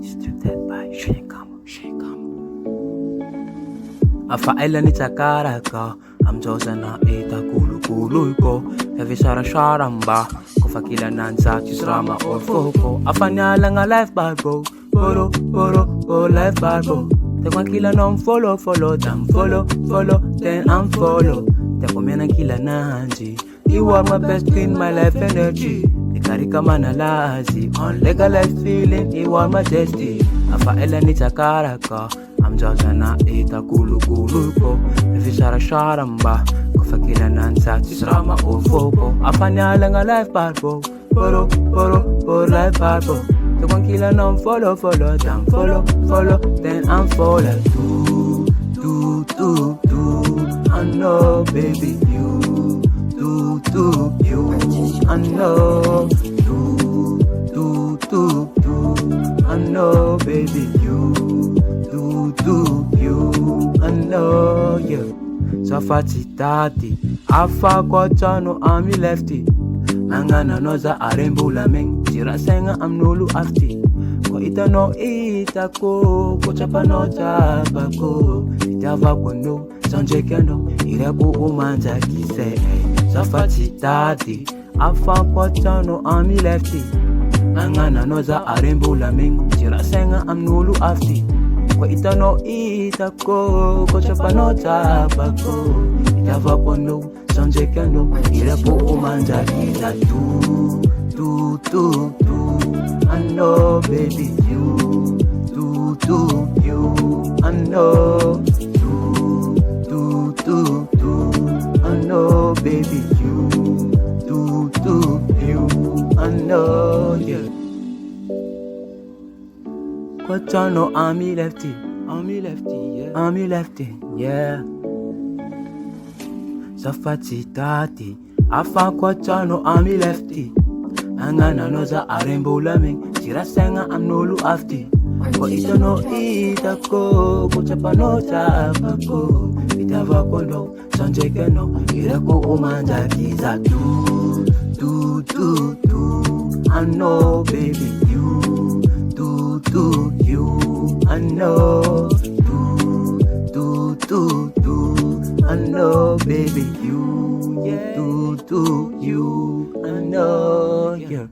Student by Shekama. Afaela nitakaraka amjoza na ita kulu ko Evisara sharamba kufakila nansa chisrama orfoko afanyala nga life barbo boro life barbo Tekwan kila non follow dan follow then unfollow Tekomena kila nanji You are my best in my life energy Nikarika manalazi on legalized feeling You are my destiny Afaela nitakaraka Amjoza na ita kulu ko Evisara sharamba kufakila nansa chisrama orfoko afanyala nga life barbo boro life barbo Tekwan kila non follow dan follow then unfollow Do I know baby you you I know Do I know baby you you I know you Safati tati afa kwa chano ami lefty Mangana noza arembula meng Jira senga amnulu afti Kwa ita no ita ko chapa no chapa ko Itava ko no Sanje kendo Iraku umanja kise Safati tati afa kwa chano ami lefty Mangana noza arembula meng Jira senga amnulu afti Kwa ita no ita ko chapa no chapa ko Itava ko no Sanje kendo Iraku umanja kise Do I know baby you you I know Do I know baby you you I know yeah Quachano army lefty yeah Safati tati afa quachano army lefty Angana noza arembula ming Jira senga amnolu afti Ko ito no ita ko chapa no chapa ko Itava kondo Sanje keno Irako umanja kiza Do I know baby you you I know Do I know baby you yeah Do you I know yeah